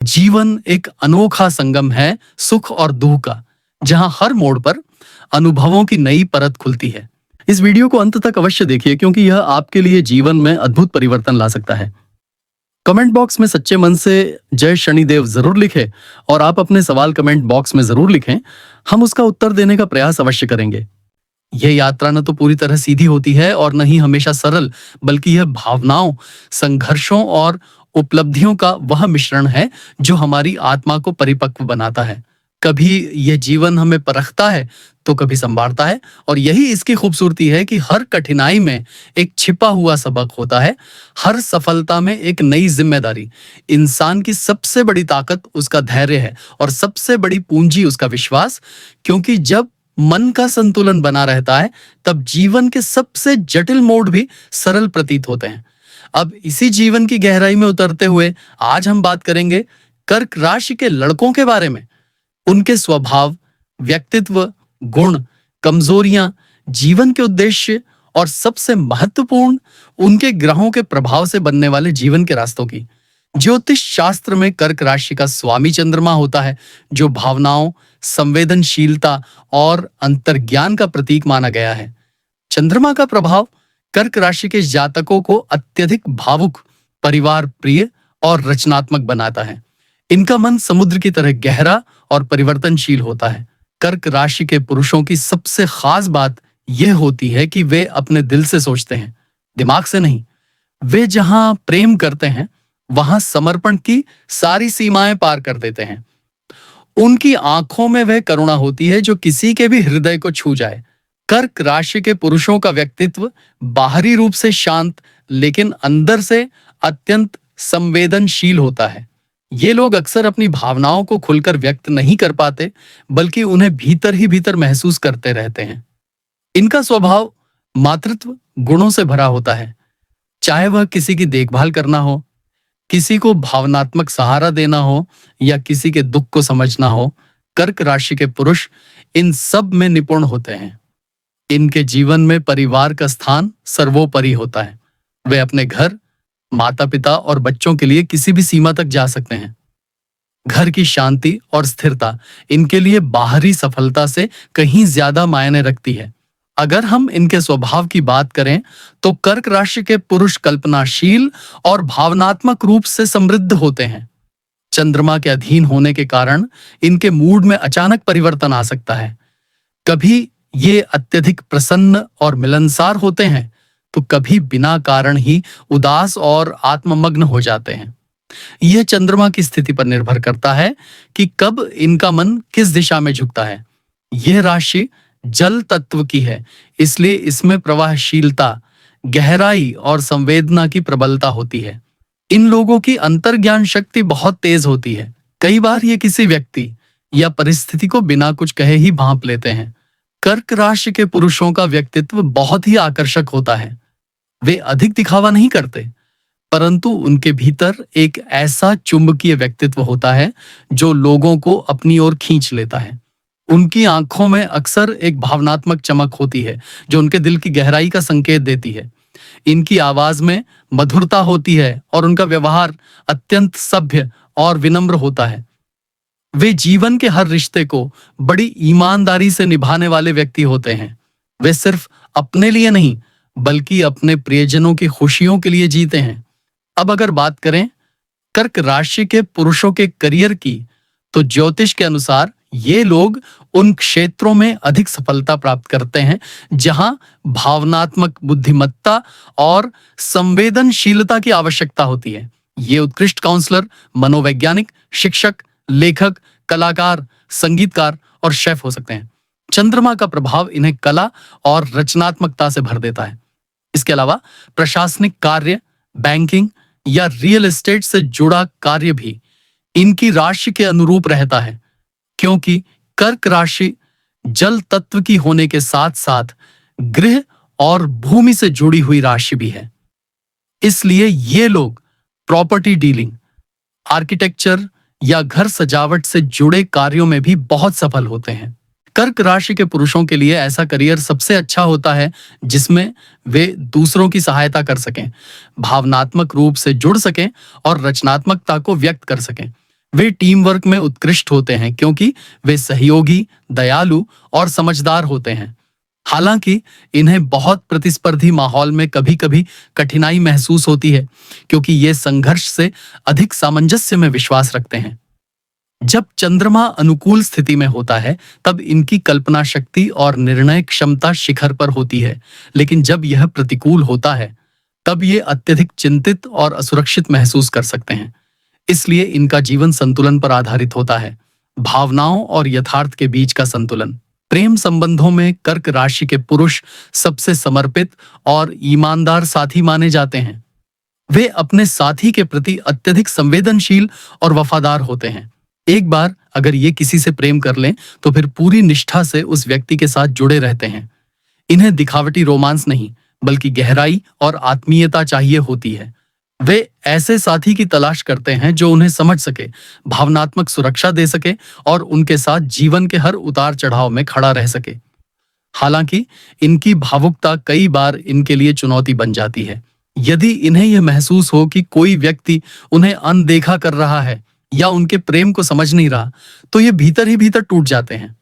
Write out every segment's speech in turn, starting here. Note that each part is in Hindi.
जीवन एक अनोखा संगम है सुख और दुख का, जहां हर मोड़ पर अनुभवों की नई परत खुलती है। इस वीडियो को अंत तक अवश्य देखिए क्योंकि यह आपके लिए जीवन में अद्भुत परिवर्तन ला सकता है। कमेंट बॉक्स में सच्चे मन से जय शनिदेव जरूर लिखें और आप अपने सवाल कमेंट बॉक्स में जरूर लिखें। हम उसका उत्तर देने का प्रयास अवश्य करेंगे। यह यात्रा न तो पूरी तरह सीधी होती है और न ही हमेशा सरल, बल्कि यह भावनाओं, संघर्षों और उपलब्धियों का वह मिश्रण है जो हमारी आत्मा को परिपक्व बनाता है। कभी यह जीवन हमें परखता है तो कभी संवारता है, और यही इसकी खूबसूरती है कि हर कठिनाई में एक छिपा हुआ सबक होता है, हर सफलता में एक नई जिम्मेदारी। इंसान की सबसे बड़ी ताकत उसका धैर्य है और सबसे बड़ी पूंजी उसका विश्वास, क्योंकि जब मन का संतुलन बना रहता है तब जीवन के सबसे जटिल मोड़ भी सरल प्रतीत होते हैं। अब इसी जीवन की गहराई में उतरते हुए आज हम बात करेंगे कर्क राशि के लड़कों के बारे में। उनके स्वभाव, व्यक्तित्व, गुण, कमजोरियां, जीवन के उद्देश्य और सबसे महत्वपूर्ण उनके ग्रहों के प्रभाव से बनने वाले जीवन के रास्तों की। ज्योतिष शास्त्र में कर्क राशि का स्वामी चंद्रमा होता है, जो भावनाओं, संवेदनशीलता और अंतर्ज्ञान का प्रतीक माना गया है। चंद्रमा का प्रभाव कर्क राशि के जातकों को अत्यधिक भावुक, परिवार प्रिय और रचनात्मक बनाता है। इनका मन समुद्र की तरह गहरा और परिवर्तनशील होता है। कर्क राशि के पुरुषों की सबसे खास बात यह होती है कि वे अपने दिल से सोचते हैं, दिमाग से नहीं। वे जहां प्रेम करते हैं वहां समर्पण की सारी सीमाएं पार कर देते हैं। उनकी आंखों में वह करुणा होती है जो किसी के भी हृदय को छू जाए। कर्क राशि के पुरुषों का व्यक्तित्व बाहरी रूप से शांत लेकिन अंदर से अत्यंत संवेदनशील होता है। ये लोग अक्सर अपनी भावनाओं को खुलकर व्यक्त नहीं कर पाते, बल्कि उन्हें भीतर ही भीतर महसूस करते रहते हैं। इनका स्वभाव मातृत्व गुणों से भरा होता है। चाहे वह किसी की देखभाल करना हो, किसी को भावनात्मक सहारा देना हो या किसी के दुख को समझना हो, कर्क राशि के पुरुष इन सब में निपुण होते हैं। इनके जीवन में परिवार का स्थान सर्वोपरि होता है। वे अपने घर, माता पिता और बच्चों के लिए किसी भी सीमा तक जा सकते हैं। घर की शांति और स्थिरता इनके लिए बाहरी सफलता से कहीं ज्यादा मायने रखती है। अगर हम इनके स्वभाव की बात करें तो कर्क राशि के पुरुष कल्पनाशील और भावनात्मक रूप से समृद्ध होते हैं। चंद्रमा के अधीन होने के कारण इनके मूड में अचानक परिवर्तन आ सकता है। कभी ये अत्यधिक प्रसन्न और मिलनसार होते हैं तो कभी बिना कारण ही उदास और आत्ममग्न हो जाते हैं। यह चंद्रमा की स्थिति पर निर्भर करता है कि कब इनका मन किस दिशा में झुकता है। यह राशि जल तत्व की है, इसलिए इसमें प्रवाहशीलता, गहराई और संवेदना की प्रबलता होती है। इन लोगों की अंतर्ज्ञान शक्ति बहुत तेज होती है। कई बार ये किसी व्यक्ति या परिस्थिति को बिना कुछ कहे ही भांप लेते हैं। कर्क राशि के पुरुषों का व्यक्तित्व बहुत ही आकर्षक होता है। वे अधिक दिखावा नहीं करते, परंतु उनके भीतर एक ऐसा चुंबकीय व्यक्तित्व होता है जो लोगों को अपनी ओर खींच लेता है। उनकी आंखों में अक्सर एक भावनात्मक चमक होती है जो उनके दिल की गहराई का संकेत देती है। इनकी आवाज में मधुरता होती है और उनका व्यवहार अत्यंत सभ्य और विनम्र होता है। वे जीवन के हर रिश्ते को बड़ी ईमानदारी से निभाने वाले व्यक्ति होते हैं। वे सिर्फ अपने लिए नहीं बल्कि अपने प्रियजनों की खुशियों के लिए जीते हैं। अब अगर बात करें कर्क राशि के पुरुषों के करियर की, तो ज्योतिष के अनुसार ये लोग उन क्षेत्रों में अधिक सफलता प्राप्त करते हैं जहां भावनात्मक बुद्धिमत्ता और संवेदनशीलता की आवश्यकता होती है। ये उत्कृष्ट काउंसलर, मनोवैज्ञानिक, शिक्षक, लेखक, कलाकार, संगीतकार और शेफ हो सकते हैं। चंद्रमा का प्रभाव इन्हें कला और रचनात्मकता से भर देता है। इसके अलावा प्रशासनिक कार्य, बैंकिंग या रियल एस्टेट से जुड़ा कार्य भी इनकी राशि के अनुरूप रहता है, क्योंकि कर्क राशि जल तत्व की होने के साथ साथ गृह और भूमि से जुड़ी हुई राशि भी है। इसलिए ये लोग प्रॉपर्टी डीलिंग, आर्किटेक्चर या घर सजावट से जुड़े कार्यों में भी बहुत सफल होते हैं। कर्क राशि के पुरुषों के लिए ऐसा करियर सबसे अच्छा होता है जिसमें वे दूसरों की सहायता कर सकें, भावनात्मक रूप से जुड़ सकें और रचनात्मकता को व्यक्त कर सकें। वे टीम वर्क में उत्कृष्ट होते हैं क्योंकि वे सहयोगी, दयालु और समझदार होते हैं। हालांकि इन्हें बहुत प्रतिस्पर्धी माहौल में कभी-कभी कठिनाई महसूस होती है, क्योंकि ये संघर्ष से अधिक सामंजस्य में विश्वास रखते हैं। जब चंद्रमा अनुकूल स्थिति में होता है, तब इनकी कल्पना शक्ति और निर्णय क्षमता शिखर पर होती है, लेकिन जब यह प्रतिकूल होता है, तब ये अत्यधिक चिंतित और असुरक्षित महसूस कर सकते हैं। इसलिए इनका जीवन संतुलन पर आधारित होता है, भावनाओं और यथार्थ के बीच का संतुलन। प्रेम संबंधों में कर्क राशि के पुरुष सबसे समर्पित और ईमानदार साथी माने जाते हैं। वे अपने साथी के प्रति अत्यधिक संवेदनशील और वफादार होते हैं। एक बार अगर ये किसी से प्रेम कर लें, तो फिर पूरी निष्ठा से उस व्यक्ति के साथ जुड़े रहते हैं। इन्हें दिखावटी रोमांस नहीं, बल्कि गहराई और आत्मीयता चाहिए होती है। वे ऐसे साथी की तलाश करते हैं जो उन्हें समझ सके, भावनात्मक सुरक्षा दे सके और उनके साथ जीवन के हर उतार चढ़ाव में खड़ा रह सके। हालांकि इनकी भावुकता कई बार इनके लिए चुनौती बन जाती है। यदि इन्हें यह महसूस हो कि कोई व्यक्ति उन्हें अनदेखा कर रहा है या उनके प्रेम को समझ नहीं रहा, तो ये भीतर ही भीतर टूट जाते हैं।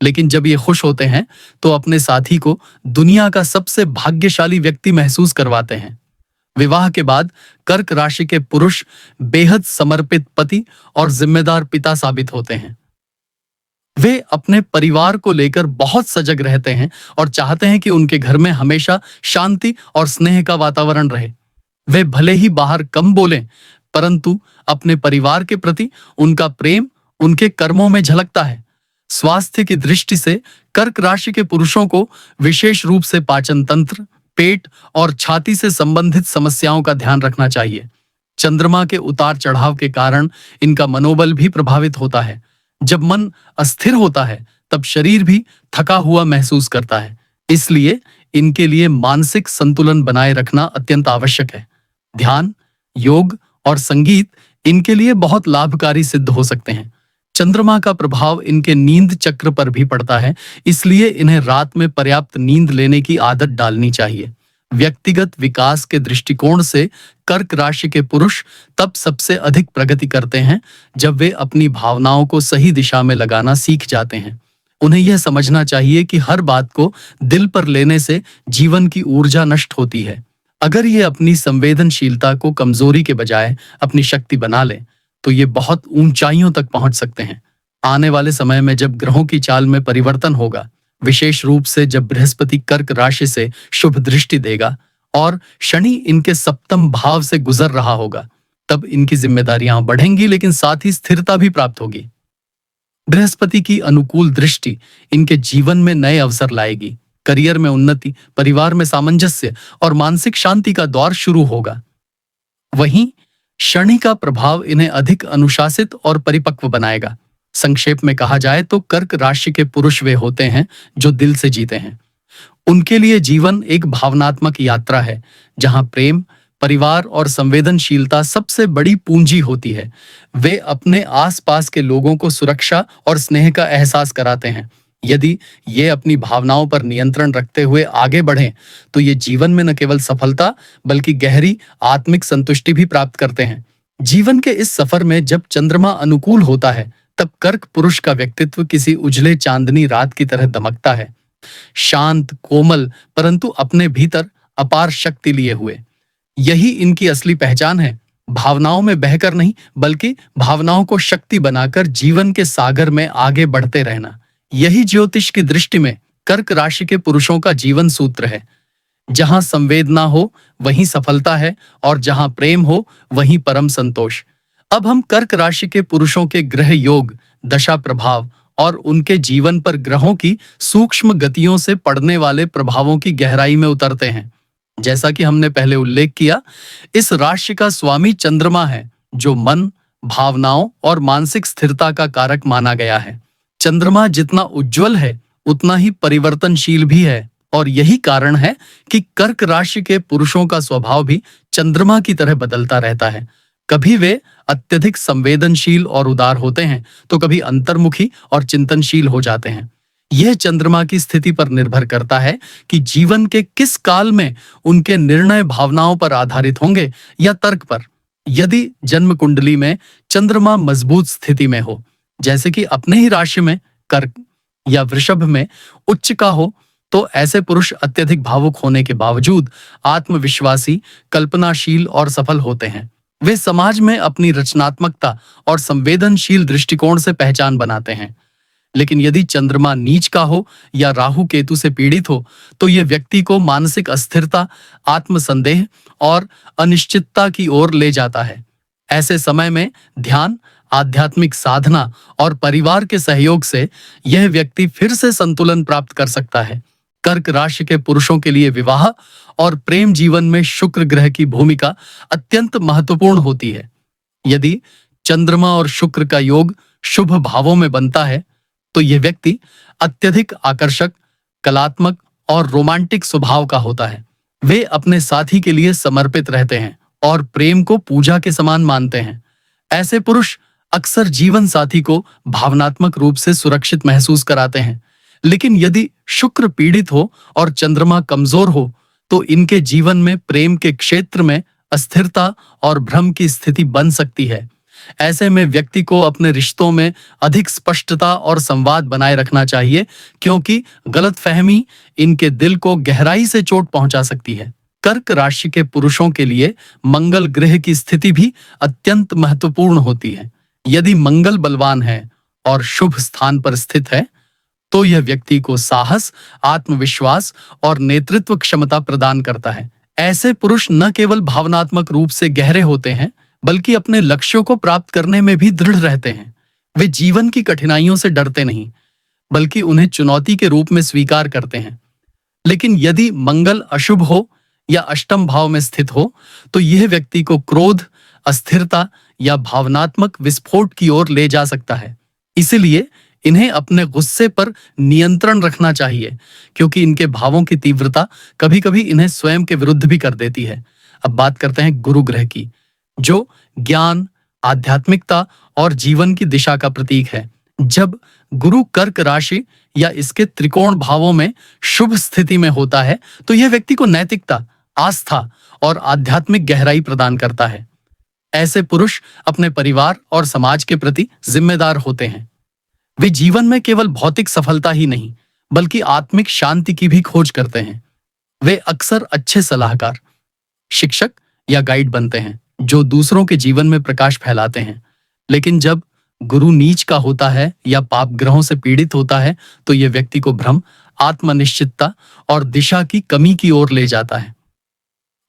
लेकिन जब ये खुश होते हैं, तो अपने साथी को दुनिया का सबसे भाग्यशाली व्यक्ति महसूस करवाते हैं। विवाह के बाद कर्क राशि के पुरुष बेहद समर्पित पति और जिम्मेदार पिता साबित होते हैं। वे अपने परिवार को लेकर बहुत सजग रहते हैं और चाहते हैं कि उनके घर में हमेशा शांति और स्नेह का वातावरण रहे। वे भले ही बाहर कम बोलें, परंतु अपने परिवार के प्रति उनका प्रेम उनके कर्मों में झलकता है। स्वास्थ्य की दृष्टि से कर्क राशि के पुरुषों को विशेष रूप से पाचन तंत्र, पेट और छाती से संबंधित समस्याओं का ध्यान रखना चाहिए। चंद्रमा के उतार चढ़ाव के कारण इनका मनोबल भी प्रभावित होता है। जब मन अस्थिर होता है, तब शरीर भी थका हुआ महसूस करता है। इसलिए इनके लिए मानसिक संतुलन बनाए रखना अत्यंत आवश्यक है। ध्यान, योग और संगीत इनके लिए बहुत लाभकारी सिद्ध हो सकते हैं। चंद्रमा का प्रभाव इनके नींद चक्र पर भी पड़ता है, इसलिए इन्हें रात में पर्याप्त नींद लेने की आदत डालनी चाहिए। व्यक्तिगत विकास के दृष्टिकोण से कर्क राशि के पुरुष तब सबसे अधिक प्रगति करते हैं जब वे अपनी भावनाओं को सही दिशा में लगाना सीख जाते हैं। उन्हें यह समझना चाहिए कि हर बात को दिल पर लेने से जीवन की ऊर्जा नष्ट होती है। अगर ये अपनी संवेदनशीलता को कमजोरी के बजाय अपनी शक्ति बना लें, तो ये बहुत ऊंचाइयों तक पहुंच सकते हैं। आने वाले समय में जब ग्रहों की चाल में परिवर्तन होगा, विशेष रूप से जब बृहस्पति कर्क राशि से शुभ दृष्टि देगा और शनि इनके सप्तम भाव से गुजर रहा होगा, तब इनकी जिम्मेदारियां बढ़ेंगी, लेकिन साथ ही स्थिरता भी प्राप्त होगी। बृहस्पति की अनुकूल दृष्टि इनके जीवन में नए अवसर लाएगी। करियर में उन्नति, परिवार में सामंजस्य और मानसिक शांति का दौर शुरू होगा। वहीं शनि का प्रभाव इन्हें अधिक अनुशासित और परिपक्व बनाएगा। संक्षेप में कहा जाए तो कर्क राशि के पुरुष वे होते हैं जो दिल से जीते हैं। उनके लिए जीवन एक भावनात्मक यात्रा है, जहां प्रेम, परिवार और संवेदनशीलता सबसे बड़ी पूंजी होती है। वे अपने आसपास के लोगों को सुरक्षा और स्नेह का एहसास कराते हैं। यदि ये अपनी भावनाओं पर नियंत्रण रखते हुए आगे बढ़ें, तो ये जीवन में न केवल सफलता बल्कि गहरी आत्मिक संतुष्टि भी प्राप्त करते हैं। जीवन के इस सफर में जब चंद्रमा अनुकूल होता है, तब कर्क पुरुष का व्यक्तित्व किसी उजले चांदनी रात की तरह दमकता है। शांत, कोमल, परंतु अपने भीतर अपार शक्ति लिए हुए। यही इनकी असली पहचान है। भावनाओं में बहकर नहीं, बल्कि भावनाओं को शक्ति बनाकर जीवन के सागर में आगे बढ़ते रहना। यही ज्योतिष की दृष्टि में कर्क राशि के पुरुषों का जीवन सूत्र है। जहां संवेदना हो वहीं सफलता है, और जहां प्रेम हो वहीं परम संतोष। अब हम कर्क राशि के पुरुषों के ग्रह योग, दशा प्रभाव और उनके जीवन पर ग्रहों की सूक्ष्म गतियों से पड़ने वाले प्रभावों की गहराई में उतरते हैं। जैसा कि हमने पहले उल्लेख किया, इस राशि का स्वामी चंद्रमा है, जो मन, भावनाओं और मानसिक स्थिरता का कारक माना गया है। चंद्रमा जितना उज्जवल है, उतना ही परिवर्तनशील भी है, और यही कारण है कि कर्क राशि के पुरुषों का स्वभाव भी चंद्रमा की तरह बदलता रहता है। कभी वे अत्यधिक संवेदनशील और उदार होते हैं, तो कभी अंतर्मुखी और चिंतनशील हो जाते हैं। यह चंद्रमा की स्थिति पर निर्भर करता है कि जीवन के किस काल में उनके निर्णय भावनाओं पर आधारित होंगे या तर्क पर। यदि जन्म कुंडली में चंद्रमा मजबूत स्थिति में हो, जैसे कि अपने ही राशि में कर्क या वृषभ में उच्च का हो, तो ऐसे पुरुष अत्यधिक भावुक होने के बावजूद आत्मविश्वासी, कल्पनाशील और सफल होते हैं। वे समाज में अपनी रचनात्मकता और संवेदनशील दृष्टिकोण से पहचान बनाते हैं। लेकिन यदि चंद्रमा नीच का हो या राहु केतु से पीड़ित हो, तो यह व्यक्ति को मानसिक अस्थिरता, आत्मसंदेह और अनिश्चितता की ओर ले जाता है। ऐसे समय में ध्यान, आध्यात्मिक साधना और परिवार के सहयोग से यह व्यक्ति फिर से संतुलन प्राप्त कर सकता है। कर्क राशि के पुरुषों के लिए विवाह और प्रेम जीवन में शुक्र ग्रह की भूमिका अत्यंत महत्वपूर्ण होती है। यदि चंद्रमा और शुक्र का योग शुभ भावों में बनता है, तो यह व्यक्ति अत्यधिक आकर्षक, कलात्मक और रोमांटिक स्वभाव का होता है। वे अपने साथी के लिए समर्पित रहते हैं और प्रेम को पूजा के समान मानते हैं। ऐसे पुरुष अक्सर जीवन साथी को भावनात्मक रूप से सुरक्षित महसूस कराते हैं। लेकिन यदि शुक्र पीड़ित हो और चंद्रमा कमजोर हो, तो इनके जीवन में प्रेम के क्षेत्र में अस्थिरता और भ्रम की स्थिति बन सकती है। ऐसे में व्यक्ति को अपने रिश्तों में अधिक स्पष्टता और संवाद बनाए रखना चाहिए, क्योंकि गलतफहमी इनके दिल को गहराई से चोट पहुंचा सकती है। कर्क राशि के पुरुषों के लिए मंगल ग्रह की स्थिति भी अत्यंत महत्वपूर्ण होती है। यदि मंगल बलवान है और शुभ स्थान पर स्थित है, तो यह व्यक्ति को साहस, आत्मविश्वास और नेतृत्व क्षमता प्रदान करता है। ऐसे पुरुष न केवल भावनात्मक रूप से गहरे होते हैं, बल्कि अपने लक्ष्यों को प्राप्त करने में भी दृढ़ रहते हैं। वे जीवन की कठिनाइयों से डरते नहीं, बल्कि उन्हें चुनौती के रूप में स्वीकार करते हैं। लेकिन यदि मंगल अशुभ हो या अष्टम भाव में स्थित हो, तो यह व्यक्ति को क्रोध, अस्थिरता या भावनात्मक विस्फोट की ओर ले जा सकता है। इसलिए इन्हें अपने गुस्से पर नियंत्रण रखना चाहिए, क्योंकि इनके भावों की तीव्रता कभी-कभी इन्हें स्वयं के विरुद्ध भी कर देती है। अब बात करते हैं गुरु ग्रह की, जो ज्ञान, आध्यात्मिकता और जीवन की दिशा का प्रतीक है। जब गुरु कर्क राशि या इसके त्रिकोण भावों में शुभ स्थिति में होता है, तो यह व्यक्ति को नैतिकता, आस्था और आध्यात्मिक गहराई प्रदान करता है। ऐसे पुरुष अपने परिवार और समाज के प्रति जिम्मेदार होते हैं। वे जीवन में केवल भौतिक सफलता ही नहीं, बल्कि आत्मिक शांति की भी खोज करते हैं। वे अक्सर अच्छे सलाहकार, शिक्षक या गाइड बनते हैं, जो दूसरों के जीवन में प्रकाश फैलाते हैं। लेकिन जब गुरु नीच का होता है या पाप ग्रहों से पीड़ित होता है, तो यह व्यक्ति को भ्रम, आत्मनिश्चितता और दिशा की कमी की ओर ले जाता है।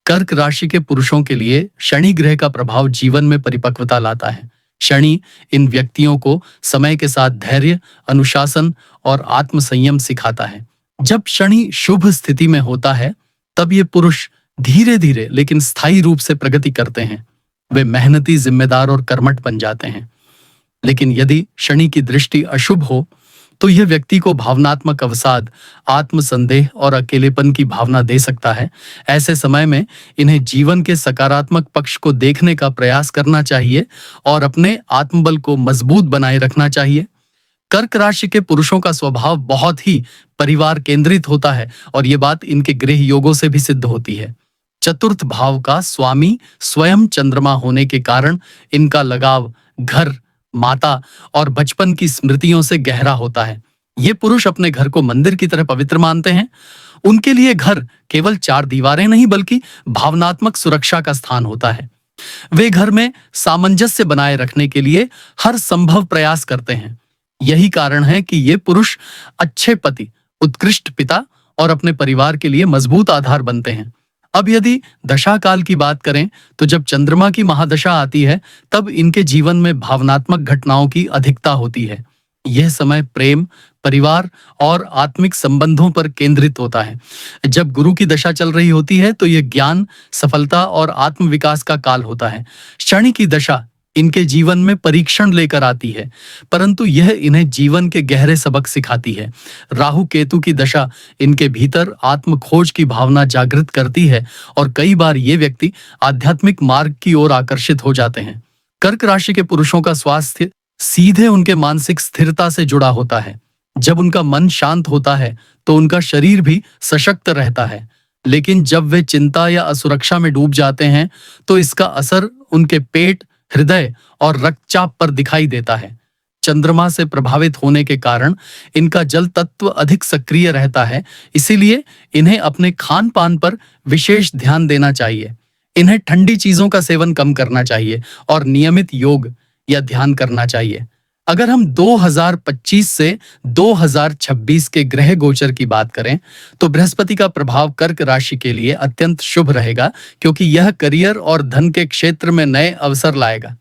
कर्क राशि के पुरुषों के लिए शनि ग्रह का प्रभाव जीवन में परिपक्वता लाता है। शनि इन व्यक्तियों को समय के साथ धैर्य, अनुशासन और आत्मसंयम सिखाता है। जब शनि शुभ स्थिति में होता है, तब ये पुरुष धीरे धीरे लेकिन स्थायी रूप से प्रगति करते हैं। वे मेहनती, जिम्मेदार और कर्मठ बन जाते हैं। लेकिन यदि शनि की दृष्टि अशुभ हो, तो यह व्यक्ति को भावनात्मक अवसाद, आत्मसंदेह और अकेलेपन की भावना दे सकता है। ऐसे समय में इन्हें जीवन के सकारात्मक पक्ष को देखने का प्रयास करना चाहिए और अपने आत्मबल को मजबूत बनाए रखना चाहिए। कर्क राशि के पुरुषों का स्वभाव बहुत ही परिवार केंद्रित होता है और ये बात इनके गृह योगों से भी सिद्ध होती है। चतुर्थ भाव का स्वामी स्वयं चंद्रमा होने के कारण इनका लगाव घर, माता और बचपन की स्मृतियों से गहरा होता है। ये पुरुष अपने घर को मंदिर की तरह पवित्र मानते हैं। उनके लिए घर केवल चार दीवारें नहीं, बल्कि भावनात्मक सुरक्षा का स्थान होता है। वे घर में सामंजस्य बनाए रखने के लिए हर संभव प्रयास करते हैं। यही कारण है कि ये पुरुष अच्छे पति, उत्कृष्ट पिता और अपने परिवार के लिए मजबूत आधार बनते हैं। अब यदि दशा काल की बात करें, तो जब चंद्रमा की महादशा आती है, तब इनके जीवन में भावनात्मक घटनाओं की अधिकता होती है। यह समय प्रेम, परिवार और आत्मिक संबंधों पर केंद्रित होता है। जब गुरु की दशा चल रही होती है, तो यह ज्ञान, सफलता और आत्मविकास का काल होता है। शनि की दशा इनके जीवन में परीक्षण लेकर आती है, परंतु यह इन्हें जीवन के गहरे सबक सिखाती है। राहु केतु की दशा इनके भीतर आत्म खोज की भावना जागृत करती है और कई बार ये व्यक्ति आध्यात्मिक मार्ग की ओर आकर्षित हो जाते हैं। कर्क राशि के पुरुषों का स्वास्थ्य सीधे उनके मानसिक स्थिरता से जुड़ा होता है। जब उनका मन शांत होता है, तो उनका शरीर भी सशक्त रहता है। लेकिन जब वे चिंता या असुरक्षा में डूब जाते हैं, तो इसका असर उनके पेट, हृदय और रक्तचाप पर दिखाई देता है। चंद्रमा से प्रभावित होने के कारण इनका जल तत्व अधिक सक्रिय रहता है, इसीलिए इन्हें अपने खान पान पर विशेष ध्यान देना चाहिए। इन्हें ठंडी चीजों का सेवन कम करना चाहिए और नियमित योग या ध्यान करना चाहिए। अगर हम 2025 से 2026 के ग्रह गोचर की बात करें तो बृहस्पति का प्रभाव कर्क राशि के लिए अत्यंत शुभ रहेगा, क्योंकि यह करियर और धन के क्षेत्र में नए अवसर लाएगा।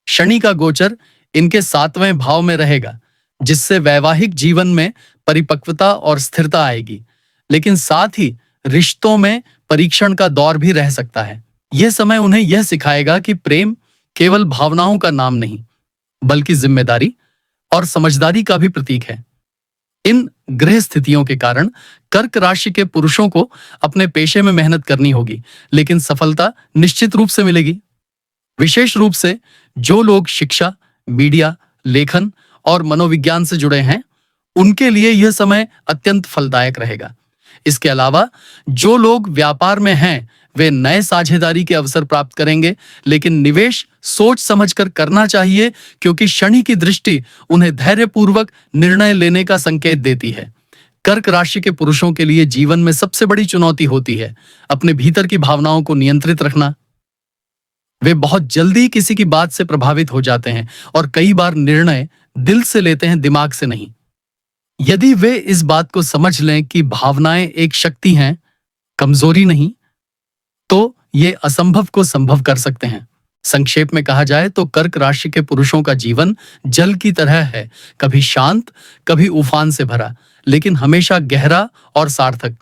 शनि का गोचर इनके 7वें भाव में रहेगा, जिससे वैवाहिक जीवन में परिपक्वता और स्थिरता आएगी, लेकिन साथ ही रिश्तों में परीक्षण का दौर भी रह सकता है। यह समय उन्हें यह सिखाएगा कि प्रेम केवल भावनाओं का नाम नहीं, बल्कि जिम्मेदारी और समझदारी का भी प्रतीक है। इन ग्रह स्थितियों के कारण कर्क राशि के पुरुषों को अपने पेशे में मेहनत करनी होगी, लेकिन सफलता निश्चित रूप से मिलेगी। विशेष रूप से जो लोग शिक्षा, मीडिया, लेखन और मनोविज्ञान से जुड़े हैं, उनके लिए यह समय अत्यंत फलदायक रहेगा। इसके अलावा जो लोग व्यापार में हैं, वे नए साझेदारी के अवसर प्राप्त करेंगे, लेकिन निवेश सोच समझकर करना चाहिए, क्योंकि शनि की दृष्टि उन्हें धैर्यपूर्वक निर्णय लेने का संकेत देती है। कर्क राशि के पुरुषों के लिए जीवन में सबसे बड़ी चुनौती होती है अपने भीतर की भावनाओं को नियंत्रित रखना। वे बहुत जल्दी किसी की बात से प्रभावित हो जाते हैं और कई बार निर्णय दिल से लेते हैं, दिमाग से नहीं। यदि वे इस बात को समझ लें कि भावनाएं एक शक्ति हैं, कमजोरी नहीं, तो ये असंभव को संभव कर सकते हैं। संक्षेप में कहा जाए तो कर्क राशि के पुरुषों का जीवन जल की तरह है, कभी शांत, कभी उफान से भरा, लेकिन हमेशा गहरा और सार्थक।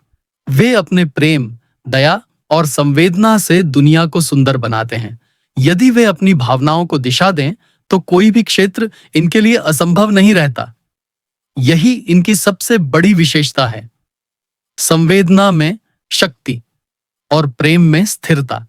वे अपने प्रेम, दया और संवेदना से दुनिया को सुंदर बनाते हैं। यदि वे अपनी भावनाओं को दिशा दें तो कोई भी क्षेत्र इनके लिए असंभव नहीं रहता। यही इनकी सबसे बड़ी विशेषता है, संवेदना में शक्ति और प्रेम में स्थिरता।